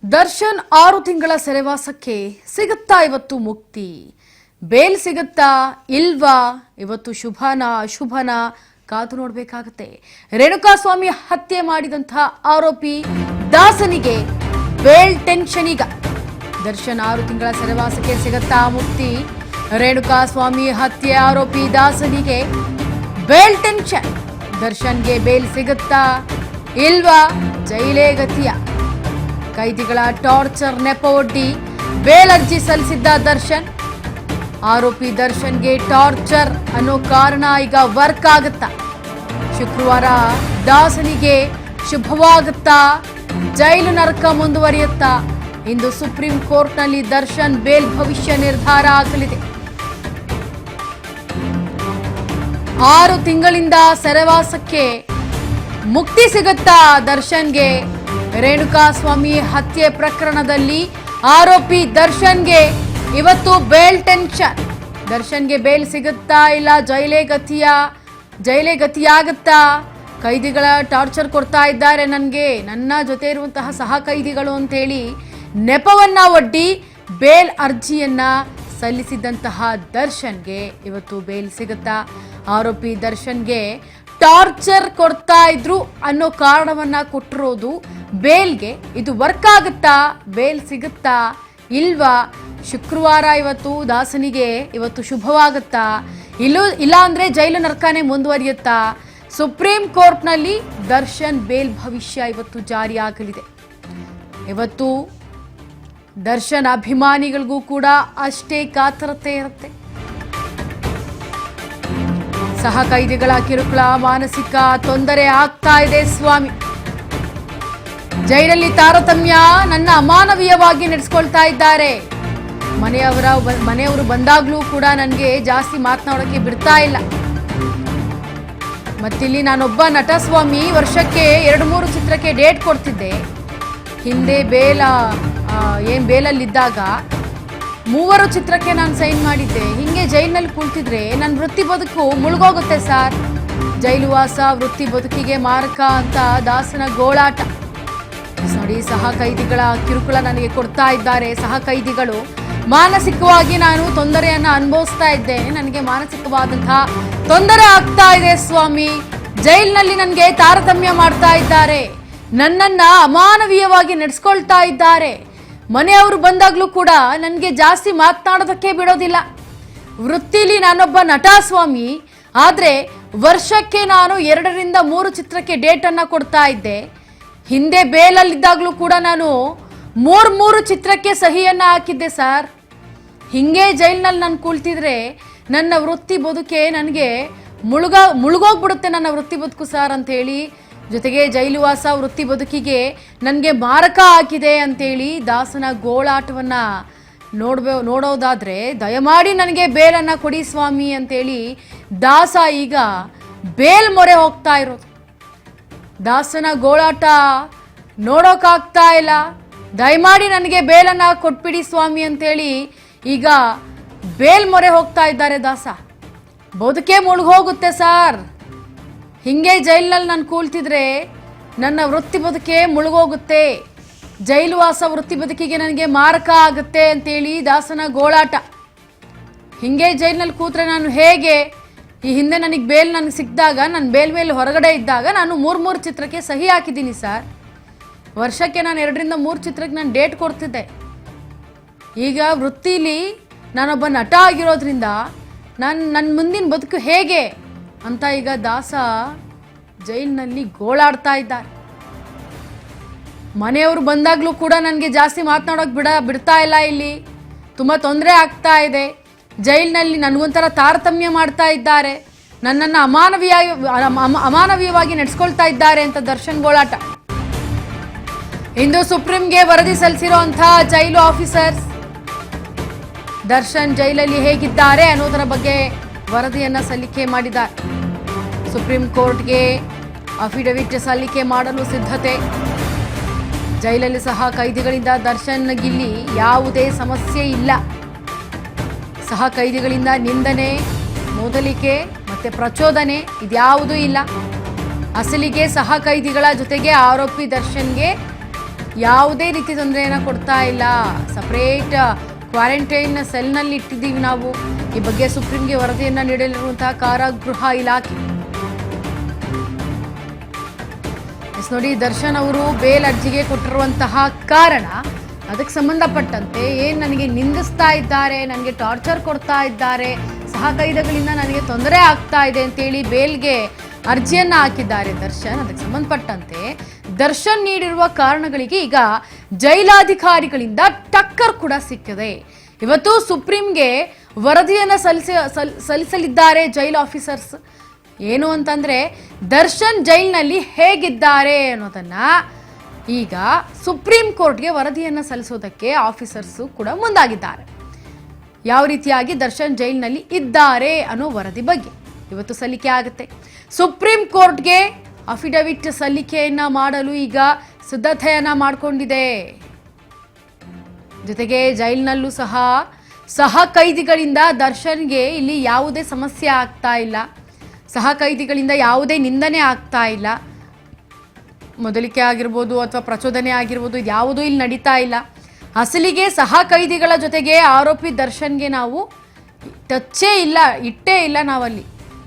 ದರ್ಶನ್ 6 ತಿಂಗಳ ಸೆರೆವಾಸಕ್ಕೆ ಸಿಗುತ್ತಾ ಇವತ್ತು ಮುಕ್ತಿ. ಬೇಲ್ ಸಿಗುತ್ತಾ ಇಲ್ವಾ? ಇವತ್ತು ಶುಭನಾ ಅಶುಭನಾ ಕಾದು ನೋಡಬೇಕಾಗುತ್ತೆ. ರೇಣುಕಾಸ್ವಾಮಿ ಹತ್ಯೆ ಮಾಡಿದಂತಹ ಆರೋಪಿ ದಾಸನಿಗೆ ಬೇಲ್ ಟೆನ್ಷನ್ ಈಗ. ದರ್ಶನ್ 6 ತಿಂಗಳ ಸೆರೆವಾಸಕ್ಕೆ ಸಿಗುತ್ತಾ ಮುಕ್ತಿ? ರೇಣುಕಾಸ್ವಾಮಿ ಹತ್ಯೆ ಆರೋಪಿ ದಾಸನಿಗೆ ಬೇಲ್ ಟೆನ್ಷನ್. ದರ್ಶನ್ಗೆ ಬೇಲ್ ಸಿಗುತ್ತಾ ಇಲ್ವಾ? ಜೈಲೇ ಗತಿಯ. ಕೈದಿಗಳ ಟಾರ್ಚರ್ ನೆಪವೊಡ್ಡಿ ಬೇಲ್ ಅರ್ಜಿ ಸಲ್ಲಿಸಿದ್ದ ದರ್ಶನ್. ಆರೋಪಿ ದರ್ಶನ್ಗೆ ಟಾರ್ಚರ್ ಅನ್ನೋ ಕಾರಣ ಈಗ ವರ್ಕ್ ಆಗುತ್ತಾ? ಶುಕ್ರವಾರ ದಾಸನಿಗೆ ಶುಭವಾಗುತ್ತಾ? ಜೈಲು ನರಕ ಮುಂದುವರಿಯುತ್ತಾ? ಇಂದು ಸುಪ್ರೀಂ ಕೋರ್ಟ್ನಲ್ಲಿ ದರ್ಶನ್ ಬೇಲ್ ಭವಿಷ್ಯ ನಿರ್ಧಾರ ಆಗಲಿದೆ. 6 ತಿಂಗಳಿಂದ ಸೆರೆವಾಸಕ್ಕೆ ಮುಕ್ತಿ ಸಿಗುತ್ತಾ ದರ್ಶನ್ಗೆ? ರೇಣುಕಾಸ್ವಾಮಿ ಹತ್ಯೆ ಪ್ರಕರಣದಲ್ಲಿ ಆರೋಪಿ ದರ್ಶನ್ಗೆ ಇವತ್ತು ಬೇಲ್ ಟೆನ್ಷನ್. ದರ್ಶನ್ಗೆ ಬೇಲ್ ಸಿಗುತ್ತಾ ಇಲ್ಲ ಜೈಲೇ ಗತಿಯಾಗುತ್ತಾ? ಕೈದಿಗಳ ಟಾರ್ಚರ್ ಕೊಡ್ತಾ ಇದ್ದಾರೆ ನನಗೆ, ನನ್ನ ಜೊತೆ ಇರುವಂತಹ ಸಹ ಕೈದಿಗಳು ಅಂತೇಳಿ ನೆಪವನ್ನ ಒಡ್ಡಿ ಬೇಲ್ ಅರ್ಜಿಯನ್ನ ಸಲ್ಲಿಸಿದಂತಹ ದರ್ಶನ್ಗೆ ಇವತ್ತು ಬೇಲ್ ಸಿಗುತ್ತಾ? ಆರೋಪಿ ದರ್ಶನ್ಗೆ ಟಾರ್ಚರ್ ಕೊಡ್ತಾ ಇದ್ರು ಅನ್ನೋ ಕಾರಣವನ್ನ ಕೊಟ್ಟಿರೋದು ಬೇಲ್ಗೆ. ಇದು ವರ್ಕ್ ಆಗುತ್ತಾ? ಬೇಲ್ ಸಿಗುತ್ತಾ ಇಲ್ವಾ? ಶುಕ್ರವಾರ ಇವತ್ತು ದಾಸನಿಗೆ ಇವತ್ತು ಶುಭವಾಗುತ್ತಾ? ಇಲ್ಲ ಅಂದ್ರೆ ಜೈಲು ನರಕನೇ ಮುಂದುವರಿಯುತ್ತಾ? ಸುಪ್ರೀಂ ಕೋರ್ಟ್ನಲ್ಲಿ ದರ್ಶನ್ ಬೇಲ್ ಭವಿಷ್ಯ ಇವತ್ತು ಜಾರಿಯಾಗಲಿದೆ. ಇವತ್ತು ದರ್ಶನ್ ಅಭಿಮಾನಿಗಳಿಗೂ ಕೂಡ ಅಷ್ಟೇ ಕಾತರತೆ ಇರುತ್ತೆ. ಸಹ ಕೈದಿಗಳ ಕಿರುಕುಳ, ಮಾನಸಿಕ ತೊಂದರೆ ಆಗ್ತಾ ಇದೆ ಸ್ವಾಮಿ. ಜೈಲಲ್ಲಿ ತಾರತಮ್ಯ, ನನ್ನ ಅಮಾನವೀಯವಾಗಿ ನಡೆಸ್ಕೊಳ್ತಾ ಇದ್ದಾರೆ. ಮನೆಯವರು ಬಂದಾಗ್ಲೂ ಕೂಡ ನನಗೆ ಜಾಸ್ತಿ ಮಾತನಾಡೋಕೆ ಬಿಡ್ತಾ ಇಲ್ಲ. ಮತ್ತಿಲ್ಲಿ ನಾನೊಬ್ಬ ನಟ ಸ್ವಾಮಿ, ವರ್ಷಕ್ಕೆ 2-3 ಚಿತ್ರಕ್ಕೆ ಡೇಟ್ ಕೊಡ್ತಿದ್ದೆ. ಹಿಂದೆ ಬೇಲಲ್ಲಿದ್ದಾಗ 3 ಚಿತ್ರಕ್ಕೆ ನಾನು ಸೈನ್ ಮಾಡಿದ್ದೆ. ಹಿಂಗೆ ಜೈಲಿನಲ್ಲಿ ಕುಳಿತಿದ್ರೆ ನನ್ನ ವೃತ್ತಿ ಬದುಕು ಮುಳುಗೋಗುತ್ತೆ ಸರ್. ಜೈಲುವಾಸ ವೃತ್ತಿ ಬದುಕಿಗೆ ಮಾರಕ ಅಂತ ದಾಸನ ಗೋಳಾಟ ನೋಡಿ. ಸಹ ಕೈದಿಗಳ ಕಿರುಕುಳ ನನಗೆ ಕೊಡ್ತಾ ಇದ್ದಾರೆ. ಸಹ ಕೈದಿಗಳು ಮಾನಸಿಕವಾಗಿ ನಾನು ತೊಂದರೆಯನ್ನ ಅನುಭವಿಸ್ತಾ ಇದ್ದೆ. ನನಗೆ ಮಾನಸಿಕವಾದಂತಹ ತೊಂದರೆ ಆಗ್ತಾ ಇದೆ ಸ್ವಾಮಿ. ಜೈಲಿನಲ್ಲಿ ನನಗೆ ತಾರತಮ್ಯ ಮಾಡ್ತಾ ಇದ್ದಾರೆ, ನನ್ನನ್ನ ಅಮಾನವೀಯವಾಗಿ ನಡೆಸ್ಕೊಳ್ತಾ ಇದ್ದಾರೆ. ಮನೆಯವರು ಬಂದಾಗ್ಲೂ ಕೂಡ ನನಗೆ ಜಾಸ್ತಿ ಮಾತನಾಡೋದಕ್ಕೆ ಬಿಡೋದಿಲ್ಲ. ವೃತ್ತಿಲಿ ನಾನೊಬ್ಬ ನಟ ಸ್ವಾಮಿ, ಆದರೆ ವರ್ಷಕ್ಕೆ ನಾನು 2-3 ಚಿತ್ರಕ್ಕೆ ಡೇಟನ್ನು ಕೊಡ್ತಾ ಇದ್ದೆ. ಹಿಂದೆ ಬೇಲಲ್ಲಿದ್ದಾಗಲೂ ಕೂಡ ನಾನು 3 ಚಿತ್ರಕ್ಕೆ ಸಹಿಯನ್ನು ಹಾಕಿದ್ದೆ ಸರ್. ಹಿಂಗೆ ಜೈಲಿನಲ್ಲಿ ನಾನು ಕುಳಿತಿದ್ರೆ ನನ್ನ ವೃತ್ತಿ ಬದುಕೆ ನನಗೆ ಮುಳುಗೋಗ್ಬಿಡುತ್ತೆ ನನ್ನ ವೃತ್ತಿ ಬದುಕು ಸರ್ ಅಂತೇಳಿ, ಜೊತೆಗೆ ಜೈಲುವಾಸ ವೃತ್ತಿ ಬದುಕಿಗೆ ನನಗೆ ಮಾರಕ ಹಾಕಿದೆ ಅಂತೇಳಿ ದಾಸನ ಗೋಳಾಟವನ್ನ ನೋಡೋದಾದ್ರೆ ದಯಮಾಡಿ ನನಗೆ ಬೇಲನ್ನ ಕೊಡಿ ಸ್ವಾಮಿ ಅಂತೇಳಿ ದಾಸ ಈಗ ಬೇಲ್ ಮೊರೆ ಹೋಗ್ತಾ ಇರೋದು. ದಾಸನ ಗೋಳಾಟ ನೋಡೋಕ್ಕಾಗ್ತಾ ಇಲ್ಲ. ದಯಮಾಡಿ ನನಗೆ ಬೇಲನ್ನ ಕೊಟ್ಬಿಡಿ ಸ್ವಾಮಿ ಅಂತೇಳಿ ಈಗ ಬೇಲ್ ಮೊರೆ ಹೋಗ್ತಾ ಇದ್ದಾರೆ ದಾಸ. ಬದುಕೆ ಮುಳುಗೋಗುತ್ತೆ ಸರ್. ಹಿಂಗೆ ಜೈಲಿನಲ್ಲಿ ನಾನು ಕೂಳ್ತಿದ್ರೆ ನನ್ನ ವೃತ್ತಿ ಬದುಕೆ ಮುಳುಗೋಗುತ್ತೆ, ಜೈಲುವಾಸ ವೃತ್ತಿ ಬದುಕಿಗೆ ನನಗೆ ಮಾರಕ ಆಗುತ್ತೆ ಅಂತೇಳಿ ದಾಸನ ಗೋಳಾಟ. ಹಿಂಗೆ ಜೈಲಿನಲ್ಲಿ ಕೂತ್ರೆ ನಾನು ಹೇಗೆ? ಈ ಹಿಂದೆ ನನಗೆ ಸಿಕ್ಕಿದಾಗ, ನಾನು ಬೇಲ್ ಮೇಲೆ ಹೊರಗಡೆ ಇದ್ದಾಗ ನಾನು 3 ಚಿತ್ರಕ್ಕೆ ಸಹಿ ಹಾಕಿದ್ದೀನಿ ಸರ್. ವರ್ಷಕ್ಕೆ ನಾನು 2-3 ಚಿತ್ರಕ್ಕೆ ನಾನು ಡೇಟ್ ಕೊಡ್ತಿದ್ದೆ. ಈಗ ವೃತ್ತಿಲಿ ನಾನೊಬ್ಬ ನಟ ಆಗಿರೋದ್ರಿಂದ ನನ್ನ ಮುಂದಿನ ಬದುಕು ಹೇಗೆ ಅಂತ ಈಗ ದಾಸ ಜೈಲಿನಲ್ಲಿ ಗೋಳಾಡ್ತಾ ಇದ್ದಾರೆ. ಮನೆಯವರು ಬಂದಾಗ್ಲೂ ಕೂಡ ನನಗೆ ಜಾಸ್ತಿ ಮಾತನಾಡೋಕೆ ಬಿಡ್ತಾ ಇಲ್ಲ. ಇಲ್ಲಿ ತುಂಬ ತೊಂದರೆ ಆಗ್ತಾ ಇದೆ. ಜೈಲಿನಲ್ಲಿ ನನಗೊಂಥರ ತಾರತಮ್ಯ ಮಾಡ್ತಾ ಇದ್ದಾರೆ, ನನ್ನನ್ನು ಅಮಾನವೀಯವಾಗಿ ನಡೆಸ್ಕೊಳ್ತಾ ಇದ್ದಾರೆ ಅಂತ ದರ್ಶನ್ ಗೋಳಾಟ. ಇಂದು ಸುಪ್ರೀಂಗೆ ವರದಿ ಸಲ್ಲಿಸಿರುವಂತಹ ಜೈಲು ಆಫೀಸರ್ಸ್ ದರ್ಶನ್ ಜೈಲಲ್ಲಿ ಹೇಗಿದ್ದಾರೆ ಅನ್ನೋದರ ಬಗ್ಗೆ ವರದಿಯನ್ನ ಸಲ್ಲಿಕೆ ಮಾಡಿದ್ದಾರೆ. ಸುಪ್ರೀಂ ಕೋರ್ಟ್ಗೆ ಅಫಿಡವಿಟ್ ಸಲ್ಲಿಕೆ ಮಾಡಲು ಸಿದ್ಧತೆ. ಜೈಲಲ್ಲಿ ಸಹ ಕೈದಿಗಳಿಂದ ದರ್ಶನ್ಗಿಲ್ಲಿ ಯಾವುದೇ ಸಮಸ್ಯೆ ಇಲ್ಲ. ಸಹ ಕೈದಿಗಳಿಂದ ನಿಂದನೆ, ಮೊದಲಿಕೆ ಮತ್ತೆ ಪ್ರಚೋದನೆ ಇದ್ಯಾವುದೂ ಇಲ್ಲ. ಅಸಲಿಗೆ ಸಹ ಕೈದಿಗಳ ಜೊತೆಗೆ ಆರೋಪಿ ದರ್ಶನ್ಗೆ ಯಾವುದೇ ರೀತಿ ತೊಂದರೆಯನ್ನು ಕೊಡ್ತಾ ಇಲ್ಲ. ಸಪರೇಟ್ ಕ್ವಾರಂಟೈನ್ ಸೆಲ್ನಲ್ಲಿ ಇಟ್ಟಿದ್ದೀವಿ ನಾವು. ಈ ಬಗ್ಗೆ ಸುಪ್ರೀಂಗೆ ವರದಿಯನ್ನು ನೀಡಲಿರುವಂತಹ ಕಾರಾಗೃಹ ಇಲಾಖೆ. ನೋಡಿ, ದರ್ಶನ್ ಅವರು ಬೇಲ್ ಅರ್ಜಿಗೆ ಕೊಟ್ಟಿರುವಂತಹ ಕಾರಣ, ಅದಕ್ಕೆ ಸಂಬಂಧಪಟ್ಟಂತೆ ಏನು ನನಗೆ ನಿಂದಿಸ್ತಾ ಇದ್ದಾರೆ, ನನಗೆ ಟಾರ್ಚರ್ ಕೊಡ್ತಾ ಇದ್ದಾರೆ, ಸಹ ಕೈದಿಗಳಿಂದ ನನಗೆ ತೊಂದರೆ ಆಗ್ತಾ ಇದೆ ಅಂತೇಳಿ ಬೇಲ್ಗೆ ಅರ್ಜಿಯನ್ನು ಹಾಕಿದ್ದಾರೆ ದರ್ಶನ್. ಅದಕ್ಕೆ ಸಂಬಂಧಪಟ್ಟಂತೆ ದರ್ಶನ್ ನೀಡಿರುವ ಕಾರಣಗಳಿಗೆ ಈಗ ಜೈಲಾಧಿಕಾರಿಗಳಿಂದ ಟಕ್ಕರ್ ಕೂಡ ಸಿಕ್ಕಿದೆ. ಇವತ್ತು ಸುಪ್ರೀಂಗೆ ವರದಿಯನ್ನು ಸಲ್ಲಿಸಲಿದ್ದಾರೆ ಜೈಲ್ ಆಫೀಸರ್ಸ್. ಏನು ಅಂತಂದ್ರೆ ದರ್ಶನ್ ಜೈಲಿನಲ್ಲಿ ಹೇಗಿದ್ದಾರೆ ಅನ್ನೋದನ್ನ ಈಗ ಸುಪ್ರೀಂ ಕೋರ್ಟ್ಗೆ ವರದಿಯನ್ನು ಸಲ್ಲಿಸೋದಕ್ಕೆ ಆಫೀಸರ್ಸು ಕೂಡ ಮುಂದಾಗಿದ್ದಾರೆ. ಯಾವ ರೀತಿಯಾಗಿ ದರ್ಶನ್ ಜೈಲಿನಲ್ಲಿ ಇದ್ದಾರೆ ಅನ್ನೋ ವರದಿ ಬಗ್ಗೆ ಇವತ್ತು ಸಲ್ಲಿಕೆ ಆಗುತ್ತೆ. ಸುಪ್ರೀಂ ಕೋರ್ಟ್ಗೆ ಅಫಿಡವಿಟ್ ಸಲ್ಲಿಕೆಯನ್ನ ಮಾಡಲು ಈಗ ಸಿದ್ಧತೆಯನ್ನ ಮಾಡಿಕೊಂಡಿದೆ. ಜೊತೆಗೆ ಜೈಲಿನಲ್ಲೂ ಸಹ ಕೈದಿಗಳಿಂದ ದರ್ಶನ್ಗೆ ಇಲ್ಲಿ ಯಾವುದೇ ಸಮಸ್ಯೆ ಆಗ್ತಾ ಇಲ್ಲ, ಸಹ ಕೈದಿಗಳಿಂದ ಯಾವುದೇ ನಿಂದನೆ ಆಗ್ತಾ ಇಲ್ಲ. ಮೊದಲಿಕೆ ಆಗಿರ್ಬೋದು ಅಥವಾ ಪ್ರಚೋದನೆ ಆಗಿರ್ಬೋದು, ಇದು ಯಾವುದೂ ಇಲ್ಲಿ ನಡೀತಾ ಇಲ್ಲ. ಅಸಲಿಗೆ ಸಹ ಕೈದಿಗಳ ಜೊತೆಗೆ ಆರೋಪಿ ದರ್ಶನ್ಗೆ ನಾವು ಇಟ್ಟೇ ಇಲ್ಲ. ನಾವಲ್ಲಿ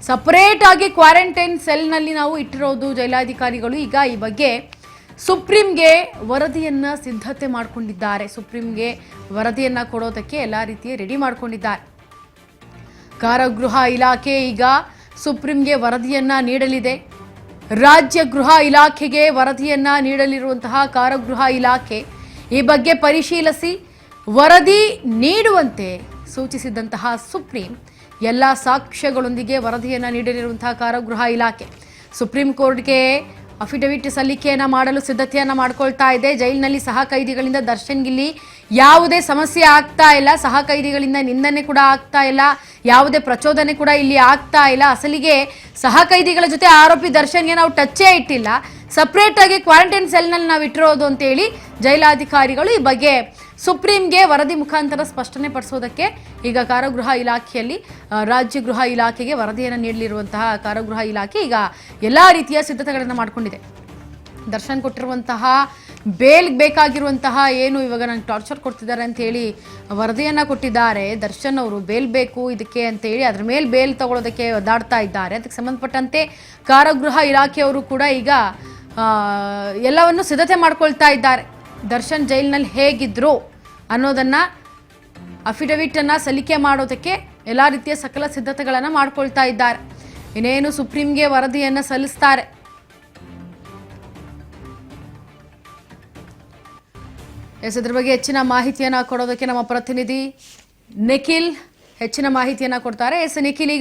ಸಪರೇಟ್ ಆಗಿ ಕ್ವಾರಂಟೈನ್ ಸೆಲ್ನಲ್ಲಿ ನಾವು ಇಟ್ಟಿರೋದು ಜೈಲಾಧಿಕಾರಿಗಳು. ಈಗ ಈ ಬಗ್ಗೆ ಸುಪ್ರೀಂಗೆ ವರದಿಯನ್ನು ಸಿದ್ಧತೆ ಮಾಡಿಕೊಂಡಿದ್ದಾರೆ. ಸುಪ್ರೀಂಗೆ ವರದಿಯನ್ನು ಕೊಡೋದಕ್ಕೆ ಎಲ್ಲ ರೀತಿಯ ರೆಡಿ ಮಾಡಿಕೊಂಡಿದ್ದಾರೆ. ಕಾರಾಗೃಹ ಇಲಾಖೆ ಈಗ ಸುಪ್ರೀಂಗೆ ವರದಿಯನ್ನ ನೀಡಲಿದೆ. ರಾಜ್ಯ ಗೃಹ ಇಲಾಖೆಗೆ ವರದಿಯನ್ನ ನೀಡಲಿರುವಂತಹ ಕಾರಾಗೃಹ ಇಲಾಖೆ ಈ ಬಗ್ಗೆ ಪರಿಶೀಲಿಸಿ ವರದಿ ನೀಡುವಂತೆ ಸೂಚಿಸಿದಂತಹ ಸುಪ್ರೀಂ ಎಲ್ಲ ಸಾಕ್ಷ್ಯಗಳೊಂದಿಗೆ ವರದಿಯನ್ನ ನೀಡಲಿರುವಂತಹ ಕಾರಾಗೃಹ ಇಲಾಖೆ ಸುಪ್ರೀಂ ಕೋರ್ಟ್ಗೆ ಅಫಿಡವಿಟ್ ಸಲ್ಲಿಕೆಯನ್ನು ಮಾಡಲು ಸಿದ್ಧತೆಯನ್ನು ಮಾಡಿಕೊಳ್ತಾ ಇದೆ. ಜೈಲಿನಲ್ಲಿ ಸಹ ಕೈದಿಗಳಿಂದ ದರ್ಶನ್ಗಿಲ್ಲಿ ಯಾವುದೇ ಸಮಸ್ಯೆ ಆಗ್ತಾ ಇಲ್ಲ, ಸಹ ಕೈದಿಗಳಿಂದ ನಿಂದನೆ ಕೂಡ ಆಗ್ತಾ ಇಲ್ಲ, ಯಾವುದೇ ಪ್ರಚೋದನೆ ಕೂಡ ಇಲ್ಲಿ ಆಗ್ತಾ ಇಲ್ಲ. ಅಸಲಿಗೆ ಸಹ ಕೈದಿಗಳ ಜೊತೆ ಆರೋಪಿ ದರ್ಶನ್ಗೆ ನಾವು ಟಚ್ಚೇ ಇಟ್ಟಿಲ್ಲ, ಸಪ್ರೇಟ್ ಆಗಿ ಕ್ವಾರಂಟೈನ್ ಸೆಲ್ನಲ್ಲಿ ನಾವು ಇಟ್ಟಿರೋದು ಅಂತೇಳಿ ಜೈಲಾಧಿಕಾರಿಗಳು ಈ ಬಗ್ಗೆ ಸುಪ್ರೀಂಗೆ ವರದಿ ಮುಖಾಂತರ ಸ್ಪಷ್ಟನೆ ಪಡಿಸೋದಕ್ಕೆ ಈಗ ಕಾರಾಗೃಹ ಇಲಾಖೆಯಲ್ಲಿ ರಾಜ್ಯ ಗೃಹ ಇಲಾಖೆಗೆ ವರದಿಯನ್ನು ನೀಡಲಿರುವಂತಹ ಕಾರಾಗೃಹ ಇಲಾಖೆ ಈಗ ಎಲ್ಲ ರೀತಿಯ ಸಿದ್ಧತೆಗಳನ್ನು ಮಾಡಿಕೊಂಡಿದೆ. ದರ್ಶನ್ ಕೊಟ್ಟಿರುವಂತಹ ಬೇಲ್ ಬೇಕಾಗಿರುವಂತಹ ಏನು ಇವಾಗ ನಂಗೆ ಟಾರ್ಚರ್ ಕೊಡ್ತಿದ್ದಾರೆ ಅಂತ ಹೇಳಿ ವರದಿಯನ್ನು ಕೊಟ್ಟಿದ್ದಾರೆ ದರ್ಶನ್ ಅವರು. ಬೇಲ್ ಬೇಕು ಇದಕ್ಕೆ ಅಂತೇಳಿ ಅದ್ರ ಮೇಲೆ ಬೇಲ್ ತಗೊಳ್ಳೋದಕ್ಕೆ ಒದ್ದಾಡ್ತಾ ಇದ್ದಾರೆ. ಅದಕ್ಕೆ ಸಂಬಂಧಪಟ್ಟಂತೆ ಕಾರಾಗೃಹ ಇಲಾಖೆಯವರು ಕೂಡ ಈಗ ಎಲ್ಲವನ್ನು ಸಿದ್ಧತೆ ಮಾಡ್ಕೊಳ್ತಾ ಇದ್ದಾರೆ. ದರ್ಶನ್ ಜೈಲಿನಲ್ಲಿ ಹೇಗಿದ್ರು ಅನ್ನೋದನ್ನು ಅಫಿಡವಿಟನ್ನು ಸಲ್ಲಿಕೆ ಮಾಡೋದಕ್ಕೆ ಎಲ್ಲ ರೀತಿಯ ಸಕಲ ಸಿದ್ಧತೆಗಳನ್ನು ಮಾಡ್ಕೊಳ್ತಾ ಇದ್ದಾರೆ. ಇನ್ನೇನು ಸುಪ್ರೀಂಗೆ ವರದಿಯನ್ನು ಸಲ್ಲಿಸ್ತಾರೆ. ಇದ್ರ ಬಗ್ಗೆ ಹೆಚ್ಚಿನ ಮಾಹಿತಿಯನ್ನು ಕೊಡೋದಕ್ಕೆ ನಮ್ಮ ಪ್ರತಿನಿಧಿ ನಿಖಿಲ್ ಹೆಚ್ಚಿನ ಮಾಹಿತಿಯನ್ನು ಕೊಡ್ತಾರೆ. ನಿಖಿಲ್,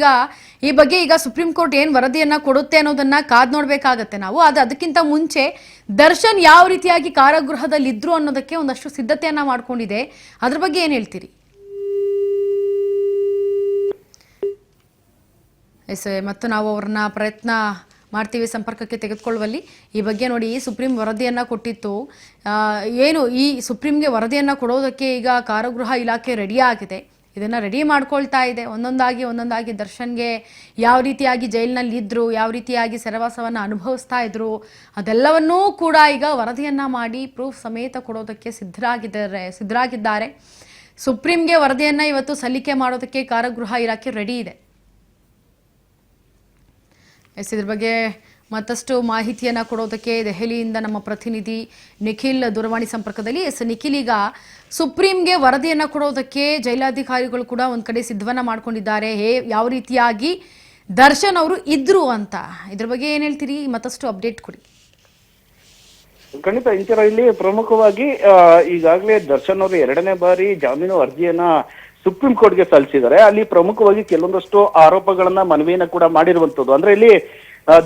ಈ ಬಗ್ಗೆ ಈಗ ಸುಪ್ರೀಂ ಕೋರ್ಟ್ ಏನು ವರದಿಯನ್ನು ಕೊಡುತ್ತೆ ಅನ್ನೋದನ್ನ ಕಾದ್ ನೋಡ್ಬೇಕಾಗತ್ತೆ ನಾವು. ಅದಕ್ಕಿಂತ ಮುಂಚೆ ದರ್ಶನ್ ಯಾವ ರೀತಿಯಾಗಿ ಕಾರಾಗೃಹದಲ್ಲಿ ಇದ್ರು ಅನ್ನೋದಕ್ಕೆ ಒಂದಷ್ಟು ಸಿದ್ಧತೆಯನ್ನ ಮಾಡ್ಕೊಂಡಿದೆ. ಅದ್ರ ಬಗ್ಗೆ ಏನ್ ಹೇಳ್ತೀರಿ? ಮತ್ತು ನಾವು ಅವ್ರನ್ನ ಪ್ರಯತ್ನ ಮಾಡ್ತೀವಿ ಸಂಪರ್ಕಕ್ಕೆ ತೆಗೆದುಕೊಳ್ಳುವಲ್ಲಿ. ಈ ಬಗ್ಗೆ ನೋಡಿ, ಸುಪ್ರೀಂ ವರದಿಯನ್ನು ಕೊಟ್ಟಿತ್ತು. ಏನು ಈ ಸುಪ್ರೀಂಗೆ ವರದಿಯನ್ನು ಕೊಡೋದಕ್ಕೆ ಈಗ ಕಾರಾಗೃಹ ಇಲಾಖೆ ರೆಡಿ ಆಗಿದೆ. ಇದನ್ನು ರೆಡಿ ಮಾಡ್ಕೊಳ್ತಾ ಇದೆ. ಒಂದೊಂದಾಗಿ ದರ್ಶನ್ಗೆ ಯಾವ ರೀತಿಯಾಗಿ ಜೈಲಿನಲ್ಲಿ ಇದ್ದರು, ಯಾವ ರೀತಿಯಾಗಿ ಸೆರೆವಾಸವನ್ನು ಅನುಭವಿಸ್ತಾ ಇದ್ರು, ಅದೆಲ್ಲವನ್ನೂ ಕೂಡ ಈಗ ವರದಿಯನ್ನು ಮಾಡಿ ಪ್ರೂಫ್ ಸಮೇತ ಕೊಡೋದಕ್ಕೆ ಸಿದ್ಧರಾಗಿದ್ದಾರೆ. ಸುಪ್ರೀಂಗೆ ವರದಿಯನ್ನು ಇವತ್ತು ಸಲ್ಲಿಕೆ ಮಾಡೋದಕ್ಕೆ ಕಾರಾಗೃಹ ಇಲಾಖೆ ರೆಡಿ ಇದೆ. ಇದ್ರ ಬಗ್ಗೆ ಮತ್ತಷ್ಟು ಮಾಹಿತಿಯನ್ನು ಕೊಡೋದಕ್ಕೆ ದೆಹಲಿಯಿಂದ ನಮ್ಮ ಪ್ರತಿನಿಧಿ ನಿಖಿಲ್ ದೂರವಾಣಿ ಸಂಪರ್ಕದಲ್ಲಿ. ನಿಖಿಲ್, ಈಗ ಸುಪ್ರೀಂಗೆ ವರದಿಯನ್ನು ಕೊಡೋದಕ್ಕೆ ಜೈಲಾಧಿಕಾರಿಗಳು ಕೂಡ ಒಂದು ಕಡೆ ಸಿದ್ಧವನ್ನ ಮಾಡ್ಕೊಂಡಿದ್ದಾರೆ. ಯಾವ ರೀತಿಯಾಗಿ ದರ್ಶನ್ ಅವರು ಇದ್ರು ಅಂತ ಇದ್ರ ಬಗ್ಗೆ ಏನ್ ಹೇಳ್ತೀರಿ? ಮತ್ತಷ್ಟು ಅಪ್ಡೇಟ್ ಕೊಡಿ. ಖಂಡಿತ ಇಂಚರ, ಇಲ್ಲಿ ಪ್ರಮುಖವಾಗಿ ಈಗಾಗಲೇ ದರ್ಶನ್ ಅವರು 2ನೇ ಬಾರಿ ಜಾಮೀನು ಅರ್ಜಿಯನ್ನ ಸುಪ್ರೀಂ ಕೋರ್ಟ್ಗೆ ಸಲ್ಲಿಸಿದ್ದಾರೆ. ಅಲ್ಲಿ ಪ್ರಮುಖವಾಗಿ ಕೆಲವೊಂದಷ್ಟು ಆರೋಪಗಳನ್ನ ಮನವಿಯನ್ನ ಕೂಡ ಮಾಡಿರುವಂತದ್ದು. ಅಂದ್ರೆ ಇಲ್ಲಿ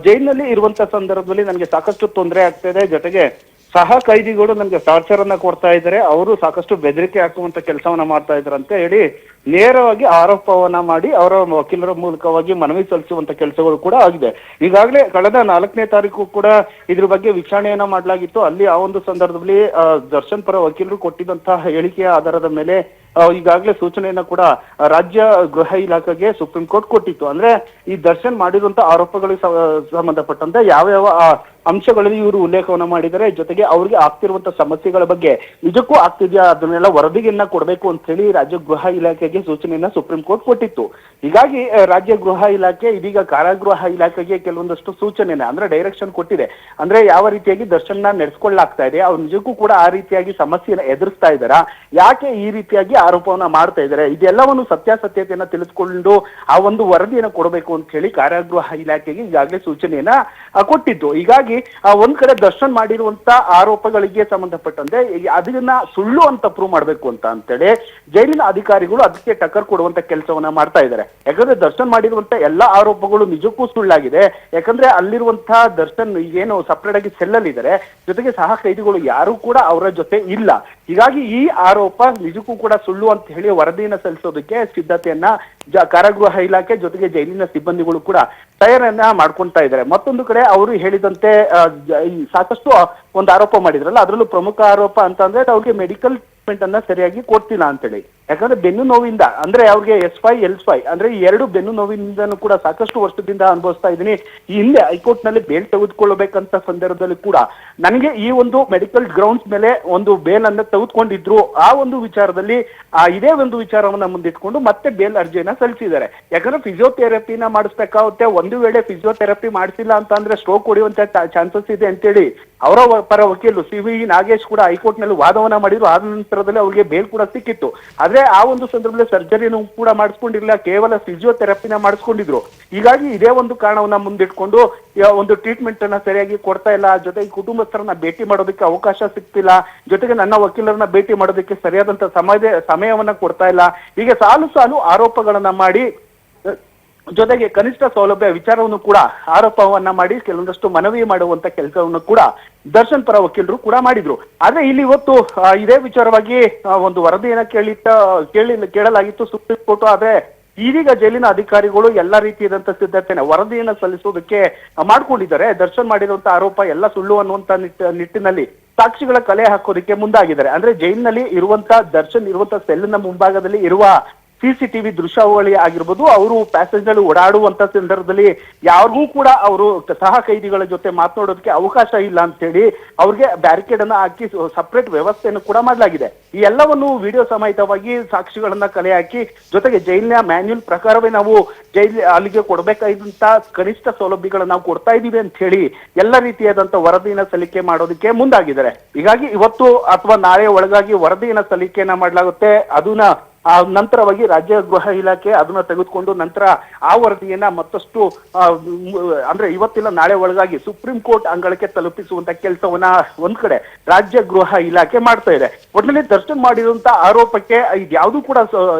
ಜೈಲಿನಲ್ಲಿ ಇರುವಂತ ಸಂದರ್ಭದಲ್ಲಿ ನನಗೆ ಸಾಕಷ್ಟು ತೊಂದರೆ ಆಗ್ತಾ ಇದೆ, ಜೊತೆಗೆ ಸಹ ಕೈದಿಗಳು ನನಗೆ ಟಾರ್ಚರ್ ಅನ್ನ ಕೊಡ್ತಾ ಇದ್ದಾರೆ, ಅವರು ಸಾಕಷ್ಟು ಬೆದರಿಕೆ ಹಾಕುವಂತ ಕೆಲಸವನ್ನ ಮಾಡ್ತಾ ಇದ್ದಾರೆ ಅಂತ ಹೇಳಿ ನೇರವಾಗಿ ಆರೋಪವನ್ನ ಮಾಡಿ ಅವರ ವಕೀಲರ ಮೂಲಕವಾಗಿ ಮನವಿ ಸಲ್ಲಿಸುವಂತ ಕೆಲಸಗಳು ಕೂಡ ಆಗಿದೆ. ಈಗಾಗಲೇ ಕಳೆದ 4ನೇ ತಾರೀಕು ಕೂಡ ಇದ್ರ ಬಗ್ಗೆ ವಿಚಾರಣೆಯನ್ನ ಮಾಡಲಾಗಿತ್ತು. ಅಲ್ಲಿ ಆ ಒಂದು ಸಂದರ್ಭದಲ್ಲಿ ದರ್ಶನ್ ಪರ ವಕೀಲರು ಕೊಟ್ಟಿದ್ದಂತಹ ಹೇಳಿಕೆಯ ಆಧಾರದ ಮೇಲೆ ಈಗಾಗಲೇ ಸೂಚನೆಯನ್ನ ಕೂಡ ರಾಜ್ಯ ಗೃಹ ಇಲಾಖೆಗೆ ಸುಪ್ರೀಂ ಕೋರ್ಟ್ ಕೊಟ್ಟಿತ್ತು. ಅಂದ್ರೆ ಈ ದರ್ಶನ್ ಮಾಡಿರುವಂತಹ ಆರೋಪಗಳಿಗೆ ಸಂಬಂಧಪಟ್ಟಂತೆ ಯಾವ ಅಂಶಗಳಲ್ಲಿ ಇವರು ಉಲ್ಲೇಖವನ್ನ ಮಾಡಿದ್ದಾರೆ. ಜೊತೆಗೆ ಅವ್ರಿಗೆ ಆಗ್ತಿರುವಂತ ಸಮಸ್ಯೆಗಳ ಬಗ್ಗೆ ನಿಜಕ್ಕೂ ಆಗ್ತಿದ್ಯಾ ಅದನ್ನೆಲ್ಲ ವರದಿಯನ್ನ ಕೊಡಬೇಕು ಅಂತ ಹೇಳಿ ರಾಜ್ಯ ಗೃಹ ಇಲಾಖೆಗೆ ಸೂಚನೆಯನ್ನ ಸುಪ್ರೀಂ ಕೋರ್ಟ್ ಕೊಟ್ಟಿತ್ತು. ಹೀಗಾಗಿ ರಾಜ್ಯ ಗೃಹ ಇಲಾಖೆ ಇದೀಗ ಕಾರಾಗೃಹ ಇಲಾಖೆಗೆ ಕೆಲವೊಂದಷ್ಟು ಸೂಚನೆನ ಅಂದ್ರೆ ಡೈರೆಕ್ಷನ್ ಕೊಟ್ಟಿದೆ. ಅಂದ್ರೆ ಯಾವ ರೀತಿಯಾಗಿ ದರ್ಶನ ನಡೆಸ್ಕೊಳ್ಳಾಗ್ತಾ ಇದೆ, ಅವ್ರು ನಿಜಕ್ಕೂ ಕೂಡ ಆ ರೀತಿಯಾಗಿ ಸಮಸ್ಯೆನ ಎದುರಿಸ್ತಾ ಇದ್ದಾರಾ, ಯಾಕೆ ಈ ರೀತಿಯಾಗಿ ಆರೋಪವನ್ನ ಮಾಡ್ತಾ ಇದ್ದಾರೆ, ಇದೆಲ್ಲವನ್ನು ಸತ್ಯಾಸತ್ಯತೆಯನ್ನ ತಿಳಿದುಕೊಂಡು ಆ ಒಂದು ವರದಿಯನ್ನ ಕೊಡಬೇಕು ಅಂತ ಹೇಳಿ ಕಾರಾಗೃಹ ಇಲಾಖೆಗೆ ಈಗಾಗಲೇ ಸೂಚನೆಯನ್ನ ಕೊಟ್ಟಿದ್ದು. ಹೀಗಾಗಿ ಒಂದ್ ಕಡೆ ದರ್ಶನ್ ಮಾಡಿರುವಂತ ಆರೋಪಗಳಿಗೆ ಸಂಬಂಧಪಟ್ಟಂತೆ ಅದನ್ನ ಸುಳ್ಳು ಅಂತ ಪ್ರೂವ್ ಮಾಡ್ಬೇಕು ಅಂತೇಳಿ ಜೈಲಿನ ಅಧಿಕಾರಿಗಳು ಅದಕ್ಕೆ ಟಕ್ಕರ್ ಕೊಡುವಂತ ಕೆಲಸವನ್ನ ಮಾಡ್ತಾ ಇದ್ದಾರೆ. ಯಾಕಂದ್ರೆ ದರ್ಶನ್ ಮಾಡಿರುವಂತ ಎಲ್ಲಾ ಆರೋಪಗಳು ನಿಜಕ್ಕೂ ಸುಳ್ಳಾಗಿದೆ. ಯಾಕಂದ್ರೆ ಅಲ್ಲಿರುವಂತಹ ದರ್ಶನ್ ಏನು ಸಪರೇಟ್ ಆಗಿ ಸೆಲ್ಲಲ್ಲಿದ್ದಾರೆ, ಜೊತೆಗೆ ಸಹ ಕೈದಿಗಳು ಯಾರು ಕೂಡ ಅವರ ಜೊತೆ ಇಲ್ಲ. ಹೀಗಾಗಿ ಈ ಆರೋಪ ನಿಜಕ್ಕೂ ಕೂಡ ಸುಳ್ಳು ಅಂತ ಹೇಳಿ ವರದಿಯನ್ನ ಸಲ್ಲಿಸೋದಕ್ಕೆ ಸಿದ್ಧತೆಯನ್ನ ಕಾರಾಗೃಹ ಇಲಾಖೆ ಜೊತೆಗೆ ಜೈಲಿನ ಸಿಬ್ಬಂದಿಗಳು ಕೂಡ ತಯಾರನ್ನ ಮಾಡ್ಕೊಂತಾ ಇದ್ದಾರೆ. ಮತ್ತೊಂದು ಕಡೆ ಅವರು ಹೇಳಿದಂತೆ ಸಾಕಷ್ಟು ಒಂದು ಆರೋಪ ಮಾಡಿದ್ರಲ್ಲ, ಅದರಲ್ಲೂ ಪ್ರಮುಖ ಆರೋಪ ಅಂತ ಅಂದ್ರೆ ಅವ್ರಿಗೆ ಮೆಡಿಕಲ್ ಟ್ರೀಟ್ಮೆಂಟ್ ಅನ್ನ ಸರಿಯಾಗಿ ಕೊಡ್ತಿಲ್ಲ ಅಂತೇಳಿ. ಯಾಕಂದ್ರೆ ಬೆನ್ನು ನೋವಿಂದ ಅಂದ್ರೆ ಅವ್ರಿಗೆ S5 L5 ಅಂದ್ರೆ ಈ ಎರಡು ಬೆನ್ನು ನೋವಿನಿಂದನೂ ಕೂಡ ಸಾಕಷ್ಟು ವರ್ಷದಿಂದ ಅನುಭವಿಸ್ತಾ ಇದ್ದೀನಿ. ಈ ಹಿಂದೆ ಹೈಕೋರ್ಟ್ ನಲ್ಲಿ ಬೇಲ್ ತೆಗೆದುಕೊಳ್ಳಬೇಕಂತ ಸಂದರ್ಭದಲ್ಲಿ ಕೂಡ ನನಗೆ ಈ ಒಂದು ಮೆಡಿಕಲ್ ಗ್ರೌಂಡ್ಸ್ ಮೇಲೆ ಒಂದು ಬೇಲ್ ಅನ್ನ ತೆಗೆದುಕೊಂಡಿದ್ರು. ಆ ಒಂದು ವಿಚಾರದಲ್ಲಿ ಇದೇ ಒಂದು ವಿಚಾರವನ್ನ ಮುಂದಿಟ್ಕೊಂಡು ಮತ್ತೆ ಬೇಲ್ ಅರ್ಜಿಯನ್ನ ಸಲ್ಲಿಸಿದ್ದಾರೆ. ಯಾಕಂದ್ರೆ ಫಿಸಿಯೋಥೆರಪಿನ ಮಾಡಿಸ್ಬೇಕಾಗುತ್ತೆ. ಒಂದು ವೇಳೆ ಫಿಸಿಯೋಥೆರಪಿ ಮಾಡಿಸಿಲ್ಲ ಅಂತ ಅಂದ್ರೆ ಸ್ಟ್ರೋಕ್ ಹೊಡೆಯುವಂತ ಚಾನ್ಸಸ್ ಇದೆ ಅಂತೇಳಿ ಅವರ ಪರ ವಕೀಲರು CV ನಾಗೇಶ್ ಕೂಡ ಹೈಕೋರ್ಟ್ ನಲ್ಲಿ ವಾದವನ್ನ ಮಾಡಿದ್ರು. ಆದ ನಂತರದಲ್ಲಿ ಅವ್ರಿಗೆ ಬೇಲ್ ಕೂಡ ಸಿಕ್ಕಿತ್ತು. ಆದ್ರೆ ಆ ಒಂದು ಸಂದರ್ಭದಲ್ಲಿ ಸರ್ಜರಿನೂ ಕೂಡ ಮಾಡಿಸ್ಕೊಂಡಿರ್ಲಿಲ್ಲ, ಕೇವಲ ಫಿಸಿಯೋಥೆರಪಿನ ಮಾಡಿಸ್ಕೊಂಡಿದ್ರು. ಹೀಗಾಗಿ ಇದೇ ಒಂದು ಕಾರಣವನ್ನ ಮುಂದಿಟ್ಕೊಂಡು ಒಂದು ಟ್ರೀಟ್ಮೆಂಟ್ ಅನ್ನ ಸರಿಯಾಗಿ ಕೊಡ್ತಾ ಇಲ್ಲ, ಜೊತೆಗೆ ಕುಟುಂಬಸ್ಥರನ್ನ ಭೇಟಿ ಮಾಡೋದಕ್ಕೆ ಅವಕಾಶ ಸಿಗ್ತಿಲ್ಲ, ಜೊತೆಗೆ ನನ್ನ ವಕೀಲರನ್ನ ಭೇಟಿ ಮಾಡೋದಕ್ಕೆ ಸರಿಯಾದಂತ ಸಮಯವನ್ನ ಕೊಡ್ತಾ ಇಲ್ಲ. ಹೀಗೆ ಸಾಲು ಸಾಲು ಆರೋಪಗಳನ್ನ ಮಾಡಿ ಜೊತೆಗೆ ಕನಿಷ್ಠ ಸೌಲಭ್ಯ ವಿಚಾರವನ್ನು ಕೂಡ ಆರೋಪವನ್ನ ಮಾಡಿ ಕೆಲವೊಂದಷ್ಟು ಮನವಿ ಮಾಡುವಂತ ಕೆಲಸವನ್ನು ಕೂಡ ದರ್ಶನ್ ಪರ ವಕೀಲರು ಕೂಡ ಮಾಡಿದ್ರು. ಆದ್ರೆ ಇಲ್ಲಿ ಇವತ್ತು ಇದೇ ವಿಚಾರವಾಗಿ ಒಂದು ವರದಿಯನ್ನ ಕೇಳಲಾಗಿತ್ತು ಸುಪ್ರೀಂ ಕೋರ್ಟ್. ಆದ್ರೆ ಇದೀಗ ಜೈಲಿನ ಅಧಿಕಾರಿಗಳು ಎಲ್ಲಾ ರೀತಿಯಾದಂತ ಸಿದ್ಧತೆನ ವರದಿಯನ್ನ ಸಲ್ಲಿಸೋದಕ್ಕೆ ಮಾಡ್ಕೊಂಡಿದ್ದಾರೆ. ದರ್ಶನ್ ಮಾಡಿರುವಂತ ಆರೋಪ ಎಲ್ಲ ಸುಳ್ಳು ಅನ್ನುವಂತ ನಿಟ್ಟಿನಲ್ಲಿ ಸಾಕ್ಷಿಗಳ ಕಲೆ ಹಾಕೋದಕ್ಕೆ ಮುಂದಾಗಿದ್ದಾರೆ. ಅಂದ್ರೆ ಜೈಲಿನಲ್ಲಿ ಇರುವಂತ ದರ್ಶನ್ ಇರುವಂತ ಸೆಲ್ನ ಮುಂಭಾಗದಲ್ಲಿ ಇರುವ CCTV ದೃಶ್ಯಾವಳಿ ಆಗಿರ್ಬೋದು, ಅವರು ಪ್ಯಾಸೇಜ್ ನಲ್ಲಿ ಓಡಾಡುವಂತ ಸಂದರ್ಭದಲ್ಲಿ ಯಾರಿಗೂ ಕೂಡ ಅವರು ಸಹ ಕೈದಿಗಳ ಜೊತೆ ಮಾತನಾಡೋದಕ್ಕೆ ಅವಕಾಶ ಇಲ್ಲ ಅಂತ ಹೇಳಿ ಅವ್ರಿಗೆ ಬ್ಯಾರಿಕೇಡ್ ಅನ್ನ ಹಾಕಿ ಸಪರೇಟ್ ವ್ಯವಸ್ಥೆಯನ್ನು ಕೂಡ ಮಾಡಲಾಗಿದೆ. ಈ ಎಲ್ಲವನ್ನು ವಿಡಿಯೋ ಸಮೇತವಾಗಿ ಸಾಕ್ಷಿಗಳನ್ನ ಕಲೆ ಹಾಕಿ ಜೊತೆಗೆ ಜೈಲಿನ ಮ್ಯಾನ್ಯುಯಲ್ ಪ್ರಕಾರವೇ ನಾವು ಅಲ್ಲಿಗೆ ಕೊಡ್ಬೇಕಾದಂತ ಕನಿಷ್ಠ ಸೌಲಭ್ಯಗಳನ್ನ ನಾವು ಕೊಡ್ತಾ ಇದೀವಿ ಅಂತ ಹೇಳಿ ಎಲ್ಲ ರೀತಿಯಾದಂತ ವರದಿಯನ್ನ ಸಲ್ಲಿಕೆ ಮಾಡೋದಕ್ಕೆ ಮುಂದಾಗಿದ್ದಾರೆ. ಹೀಗಾಗಿ ಇವತ್ತು ಅಥವಾ ನಾಳೆ ಒಳಗಾಗಿ ವರದಿಯನ್ನ ಸಲ್ಲಿಕೆಯನ್ನ ಮಾಡಲಾಗುತ್ತೆ. ಅದನ್ನ ನಂತರವಾಗಿ ರಾಜ್ಯ ಗೃಹ ಇಲಾಖೆ ಅದನ್ನ ತೆಗೆದುಕೊಂಡು ನಂತರ ಆ ವರದಿಯನ್ನ ಮತ್ತಷ್ಟು ಅಂದ್ರೆ ಇವತ್ತಿನ ನಾಳೆ ಒಳಗಾಗಿ ಸುಪ್ರೀಂ ಕೋರ್ಟ್ ಅಂಗಳಕ್ಕೆ ತಲುಪಿಸುವಂತ ಕೆಲಸವನ್ನ ಒಂದ್ ಕಡೆ ರಾಜ್ಯ ಗೃಹ ಇಲಾಖೆ ಮಾಡ್ತಾ ಇದೆ. ಒಟ್ಟಿನಲ್ಲಿ ದರ್ಶನ್ ಮಾಡಿರುವಂತ ಆರೋಪಕ್ಕೆ ಇದ್ಯಾವುದು ಕೂಡ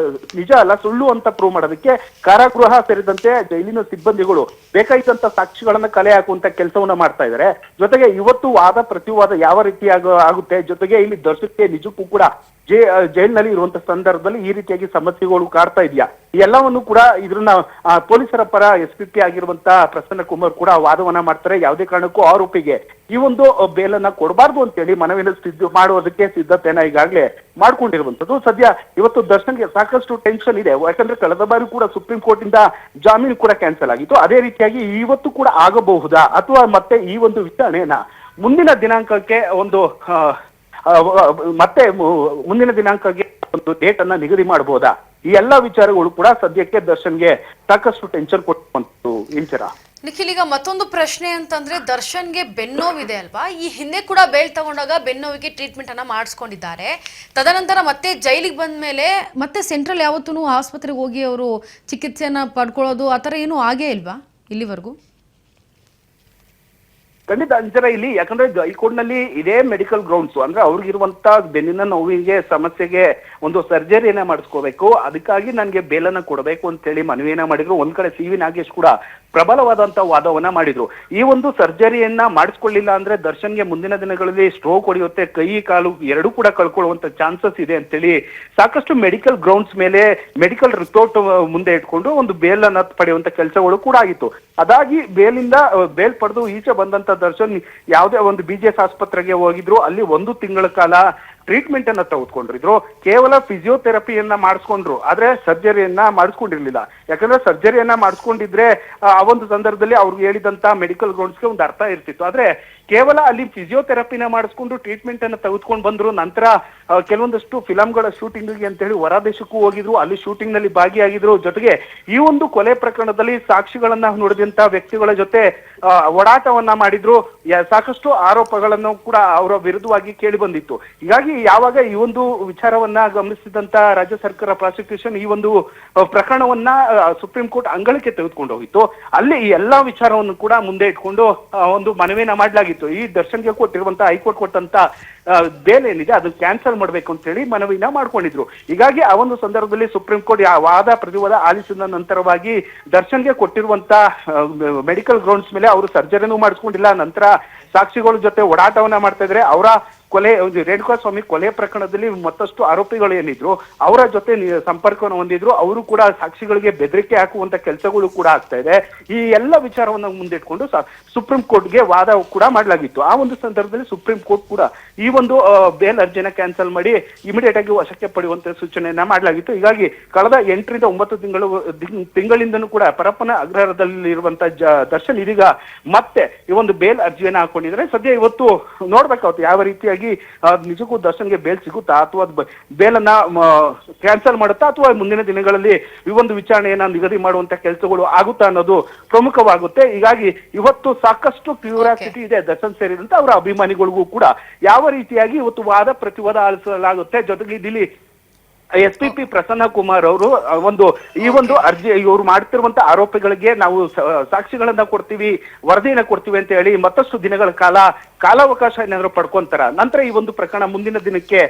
ನಿಜ ಅಲ್ಲ, ಸುಳ್ಳು ಅಂತ ಪ್ರೂವ್ ಮಾಡೋದಕ್ಕೆ ಕಾರಾಗೃಹ ಸೇರಿದಂತೆ ಜೈಲಿನ ಸಿಬ್ಬಂದಿಗಳು ಬೇಕಾದಂತ ಸಾಕ್ಷಿಗಳನ್ನ ಕಲೆ ಹಾಕುವಂತ ಕೆಲಸವನ್ನ ಮಾಡ್ತಾ ಇದ್ದಾರೆ. ಜೊತೆಗೆ ಇವತ್ತು ವಾದ ಪ್ರತಿವಾದ ಯಾವ ರೀತಿ ಆಗುತ್ತೆ, ಜೊತೆಗೆ ಇಲ್ಲಿ ದರ್ಶನಕ್ಕೆ ನಿಜಕ್ಕೂ ಕೂಡ ಜೈಲಿನಲ್ಲಿ ಇರುವಂತ ಸಂದರ್ಭದಲ್ಲಿ ಈ ರೀತಿಯಾಗಿ ಸಮಸ್ಯೆಗಳು ಕಾಡ್ತಾ ಇದೆಯಾ, ಈ ಎಲ್ಲವನ್ನು ಕೂಡ ಇದನ್ನ ಪೊಲೀಸರ ಪರ SPP ಆಗಿರುವಂತ ಪ್ರಸನ್ನ ಕುಮಾರ್ ಕೂಡ ವಾದವನ್ನ ಮಾಡ್ತಾರೆ. ಯಾವುದೇ ಕಾರಣಕ್ಕೂ ಆರೋಪಿಗೆ ಈ ಒಂದು ಬೇಲನ್ನ ಕೊಡಬಾರ್ದು ಅಂತೇಳಿ ಮನವಿನ ಮಾಡುವುದಕ್ಕೆ ಸಿದ್ಧತೆಯನ್ನ ಈಗಾಗಲೇ ಮಾಡ್ಕೊಂಡಿರುವಂತದ್ದು. ಸದ್ಯ ಇವತ್ತು ದರ್ಶನ್ಗೆ ಸಾಕಷ್ಟು ಟೆನ್ಷನ್ ಇದೆ. ಯಾಕಂದ್ರೆ ಕಳೆದ ಬಾರಿ ಕೂಡ ಸುಪ್ರೀಂ ಕೋರ್ಟ್ ಇಂದ ಜಾಮೀನು ಕೂಡ ಕ್ಯಾನ್ಸಲ್ ಆಗಿತ್ತು. ಅದೇ ರೀತಿಯಾಗಿ ಇವತ್ತು ಕೂಡ ಆಗಬಹುದಾ ಅಥವಾ ಮತ್ತೆ ಈ ಒಂದು ವಿಚಾರಣೆಯನ್ನ ಮುಂದಿನ ದಿನಾಂಕಕ್ಕೆ ಮತ್ತೆ ಮುಂದಿನ ದಿನಾಂಕಕ್ಕೆ ಒಂದು ಡೇಟ್ ಅನ್ನ ನಿಗದಿ ಮಾಡಬಹುದಾ, ಈ ಎಲ್ಲಾ ವಿಚಾರಗಳು ಕೂಡ ಸದ್ಯಕ್ಕೆ ದರ್ಶನ್ಗೆ ಸಾಕಷ್ಟು ಟೆನ್ಷನ್ ಕೊಟ್ಟುವಂತು. ಇಂಚರ ನಿಖಿಲ್, ಈಗ ಮತ್ತೊಂದು ಪ್ರಶ್ನೆ ಅಂತಂದ್ರೆ ದರ್ಶನ್ಗೆ ಬೆನ್ನೋವಿದೆ ಅಲ್ವಾ, ಈ ಹಿಂದೆ ಕೂಡ ಬೇಲ್ ತಗೊಂಡಾಗ ಬೆನ್ನೋವಿಗೆ ಟ್ರೀಟ್ಮೆಂಟ್ ಅನ್ನ ಮಾಡಿಸ್ಕೊಂಡಿದ್ದಾರೆ. ತದನಂತರ ಮತ್ತೆ ಜೈಲಿಗೆ ಬಂದ ಮೇಲೆ ಮತ್ತೆ ಸೆಂಟ್ರಲ್ ಯಾವತ್ತೂ ಆಸ್ಪತ್ರೆಗೆ ಹೋಗಿ ಅವರು ಚಿಕಿತ್ಸೆಯನ್ನ ಪಡ್ಕೊಳ್ಳೋದು ಆತರ ಏನು ಆಗೇ ಇಲ್ವಾ ಇಲ್ಲಿವರೆಗೂ? ಖಂಡಿತ ಅಂಚರ ಇಲ್ಲಿ, ಯಾಕಂದ್ರೆ ಹೈಕೋರ್ಟ್ ನಲ್ಲಿ ಇದೇ ಮೆಡಿಕಲ್ ಗ್ರೌಂಡ್ಸ್ ಅಂದ್ರೆ ಅವ್ರಿಗಿರುವಂತ ಬೆನ್ನಿನ ನೋವಿಗೆ ಸಮಸ್ಯೆಗೆ ಒಂದು ಸರ್ಜರಿಯನ್ನ ಮಾಡಿಸ್ಕೋಬೇಕು, ಅದಕ್ಕಾಗಿ ನನ್ಗೆ ಬೇಲನ್ನ ಕೊಡಬೇಕು ಅಂತ ಹೇಳಿ ಮನವಿಯನ್ನ ಮಾಡಿದ್ರು. ಒಂದ್ ಕಡೆ CV ನಾಗೇಶ್ ಕೂಡ ಪ್ರಬಲವಾದಂತ ವಾದವನ್ನ ಮಾಡಿದ್ರು. ಈ ಒಂದು ಸರ್ಜರಿಯನ್ನ ಮಾಡಿಸ್ಕೊಳ್ಳಿಲ್ಲ ಅಂದ್ರೆ ದರ್ಶನ್ಗೆ ಮುಂದಿನ ದಿನಗಳಲ್ಲಿ ಸ್ಟ್ರೋಕ್ ಹೊಡೆಯುತ್ತೆ, ಕೈ ಕಾಲು ಎರಡೂ ಕೂಡ ಕಳ್ಕೊಳ್ಳುವಂತ ಚಾನ್ಸಸ್ ಇದೆ ಅಂತೇಳಿ ಸಾಕಷ್ಟು ಮೆಡಿಕಲ್ ಗ್ರೌಂಡ್ಸ್ ಮೇಲೆ ಮೆಡಿಕಲ್ ರಿಪೋರ್ಟ್ ಮುಂದೆ ಇಟ್ಕೊಂಡು ಒಂದು ಬೇಲ್ ಅನ್ನ ಪಡೆಯುವಂತ ಕೆಲಸಗಳು ಕೂಡ ಆಗಿತ್ತು. ಅದಾಗಿ ಬೇಲ್ ಪಡೆದು ಈಚೆ ಬಂದಂತ ದರ್ಶನ್ ಯಾವುದೇ ಒಂದು BGS ಆಸ್ಪತ್ರೆಗೆ ಹೋಗಿದ್ರು. ಅಲ್ಲಿ 1 ತಿಂಗಳ ಕಾಲ ಟ್ರೀಟ್ಮೆಂಟ್ ಅನ್ನ ತೆಗೆದುಕೊಂಡಿದ್ರು. ಕೇವಲ ಫಿಸಿಯೋಥೆರಪಿಯನ್ನ ಮಾಡಿಸ್ಕೊಂಡ್ರು, ಆದ್ರೆ ಸರ್ಜರಿಯನ್ನ ಮಾಡಿಸ್ಕೊಂಡಿರ್ಲಿಲ್ಲ. ಯಾಕಂದ್ರೆ ಸರ್ಜರಿಯನ್ನ ಮಾಡಿಸ್ಕೊಂಡಿದ್ರೆ ಆ ಒಂದು ಸಂದರ್ಭದಲ್ಲಿ ಅವ್ರಿಗೆ ಹೇಳಿದಂತ ಮೆಡಿಕಲ್ ಗ್ರೌಂಡ್ಸ್ಗೆ ಒಂದು ಅರ್ಥ ಇರ್ತಿತ್ತು. ಆದ್ರೆ ಕೇವಲ ಅಲ್ಲಿ ಫಿಸಿಯೋಥೆರಪಿನ ಮಾಡಿಸ್ಕೊಂಡು ಟ್ರೀಟ್ಮೆಂಟ್ ಅನ್ನ ತೆಗೆದುಕೊಂಡು ಬಂದ್ರು. ನಂತರ ಕೆಲವೊಂದಷ್ಟು ಫಿಲಂಗಳ ಶೂಟಿಂಗ್ ಅಂತ ಹೇಳಿ ಹೊರ ದೇಶಕ್ಕೂ ಹೋಗಿದ್ರು, ಅಲ್ಲಿ ಶೂಟಿಂಗ್ ನಲ್ಲಿ ಭಾಗಿಯಾಗಿದ್ರು. ಜೊತೆಗೆ ಈ ಒಂದು ಕೊಲೆ ಪ್ರಕರಣದಲ್ಲಿ ಸಾಕ್ಷಿಗಳನ್ನ ನುಡಿದಂತ ವ್ಯಕ್ತಿಗಳ ಜೊತೆ ಓಡಾಟವನ್ನ ಮಾಡಿದ್ರು. ಸಾಕಷ್ಟು ಆರೋಪಗಳನ್ನು ಕೂಡ ಅವರ ವಿರುದ್ಧವಾಗಿ ಕೇಳಿ ಬಂದಿತ್ತು. ಹೀಗಾಗಿ ಯಾವಾಗ ಈ ಒಂದು ವಿಚಾರವನ್ನ ಗಮನಿಸಿದಂತ ರಾಜ್ಯ ಸರ್ಕಾರ ಪ್ರಾಸಿಕ್ಯೂಷನ್ ಈ ಒಂದು ಪ್ರಕರಣವನ್ನ ಸುಪ್ರೀಂ ಕೋರ್ಟ್ ಅಂಗಳಕ್ಕೆ ತೆಗೆದುಕೊಂಡು ಹೋಗಿತ್ತು. ಅಲ್ಲಿ ಈ ಎಲ್ಲಾ ವಿಚಾರವನ್ನು ಕೂಡ ಮುಂದೆ ಇಟ್ಕೊಂಡು ಒಂದು ಮನವಿಯನ್ನ ಮಾಡಲಾಗಿತ್ತು. ಈ ದರ್ಶನ್ಗೆ ಕೊಟ್ಟಿರುವಂತ ಹೈಕೋರ್ಟ್ ಕೊಟ್ಟಂತ ಬೇಲ್ ಏನಿದೆ ಅದು ಕ್ಯಾನ್ಸಲ್ ಮಾಡ್ಬೇಕು ಅಂತ ಹೇಳಿ ಮನವಿನ ಮಾಡ್ಕೊಂಡಿದ್ರು. ಹೀಗಾಗಿ ಆ ಒಂದು ಸಂದರ್ಭದಲ್ಲಿ ಸುಪ್ರೀಂ ಕೋರ್ಟ್ ವಾದ ಪ್ರತಿವಾದ ಆಲಿಸಿದ ನಂತರವಾಗಿ ದರ್ಶನ್ಗೆ ಕೊಟ್ಟಿರುವಂತ ಮೆಡಿಕಲ್ ಗ್ರೌಂಡ್ಸ್ ಮೇಲೆ ಅವರು ಸರ್ಜರಿನೂ ಮಾಡಿಸ್ಕೊಂಡಿಲ್ಲ. ನಂತರ ಸಾಕ್ಷಿಗಳ ಜೊತೆ ಓಡಾಟವನ್ನ ಮಾಡ್ತಾ ಇದ್ರೆ ಅವರ ಕೊಲೆ ರೇಣುಕಾಸ್ವಾಮಿ ಕೊಲೆ ಪ್ರಕರಣದಲ್ಲಿ ಮತ್ತಷ್ಟು ಆರೋಪಿಗಳು ಏನಿದ್ರು ಅವರ ಜೊತೆ ಸಂಪರ್ಕವನ್ನು ಹೊಂದಿದ್ರು. ಅವರು ಕೂಡ ಸಾಕ್ಷಿಗಳಿಗೆ ಬೆದರಿಕೆ ಹಾಕುವಂತ ಕೆಲಸಗಳು ಕೂಡ ಆಗ್ತಾ ಇದೆ. ಈ ಎಲ್ಲ ವಿಚಾರವನ್ನ ಮುಂದಿಟ್ಕೊಂಡು ಸುಪ್ರೀಂ ಕೋರ್ಟ್ಗೆ ವಾದ ಕೂಡ ಮಾಡಲಾಗಿತ್ತು. ಆ ಒಂದು ಸಂದರ್ಭದಲ್ಲಿ ಸುಪ್ರೀಂ ಕೋರ್ಟ್ ಕೂಡ ಈ ಒಂದು ಬೇಲ್ ಅರ್ಜಿನ ಕ್ಯಾನ್ಸಲ್ ಮಾಡಿ ಇಮಿಡಿಯೇಟ್ ಆಗಿ ವಶಕ್ಕೆ ಪಡೆಯುವಂತ ಸೂಚನೆಯನ್ನ ಮಾಡಲಾಗಿತ್ತು. ಹೀಗಾಗಿ ಕಳೆದ 8 ರಿಂದ 9 ತಿಂಗಳಿಂದನೂ ಕೂಡ ಪರಪ್ಪನ ಅಗ್ರಹಾರದಲ್ಲಿರುವಂತ ದರ್ಶನ್ ಇದೀಗ ಮತ್ತೆ ಈ ಒಂದು ಬೇಲ್ ಅರ್ಜಿಯನ್ನ ಹಾಕೊಂಡಿದ್ರೆ. ಸದ್ಯ ಇವತ್ತು ನೋಡ್ಬೇಕಾಗುತ್ತೆ ಯಾವ ರೀತಿಯಾಗಿ ನಿಜಕ್ಕೂ ದರ್ಶನ್ಗೆ ಬೇಲ್ ಸಿಗುತ್ತಾ ಅಥವಾ ಬೇಲನ್ನ ಕ್ಯಾನ್ಸಲ್ ಮಾಡುತ್ತಾ ಅಥವಾ ಮುಂದಿನ ದಿನಗಳಲ್ಲಿ ಈ ಒಂದು ವಿಚಾರಣೆಯನ್ನ ನಿಗದಿ ಮಾಡುವಂತ ಕೆಲಸಗಳು ಆಗುತ್ತಾ ಅನ್ನೋದು ಪ್ರಮುಖವಾಗುತ್ತೆ. ಹೀಗಾಗಿ ಇವತ್ತು ಸಾಕಷ್ಟು ಕ್ಯೂರಿಯಾಸಿಟಿ ಇದೆ ದರ್ಶನ್ ಸೇರಿದಂತೆ ಅವರ ಅಭಿಮಾನಿಗಳಿಗೂ ಕೂಡ ಯಾವ ರೀತಿಯಾಗಿ ಇವತ್ತು ವಾದ ಪ್ರತಿವಾದ ಆಲಿಸಲಾಗುತ್ತೆ. ಜೊತೆಗೆ ಇಲ್ಲಿ SPP ಪ್ರಸನ್ನ ಕುಮಾರ್ ಅವರು ಈ ಒಂದು ಅರ್ಜಿ ಇವರು ಮಾಡ್ತಿರುವಂತ ಆರೋಪಿಗಳಿಗೆ ನಾವು ಸಾಕ್ಷಿಗಳನ್ನ ಕೊಡ್ತೀವಿ, ವರದಿಯನ್ನ ಕೊಡ್ತೀವಿ ಅಂತ ಹೇಳಿ ಮತ್ತಷ್ಟು ದಿನಗಳ ಕಾಲಾವಕಾಶ ಏನಾದ್ರು ಪಡ್ಕೊಂತಾರ. ನಂತರ ಈ ಒಂದು ಪ್ರಕರಣ ಮುಂದಿನ ದಿನಕ್ಕೆ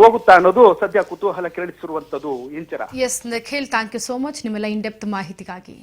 ಹೋಗುತ್ತಾ ಅನ್ನೋದು ಸದ್ಯ ಕುತೂಹಲ ಕೆರಳಿಸಿರುವಂತದ್ದು. Inchara. Yes Nikhil, thank you so much ನಿಮ್ಮೆಲ್ಲ ಇನ್ ಡೆಪ್ತ್ ಮಾಹಿತಿಗಾಗಿ.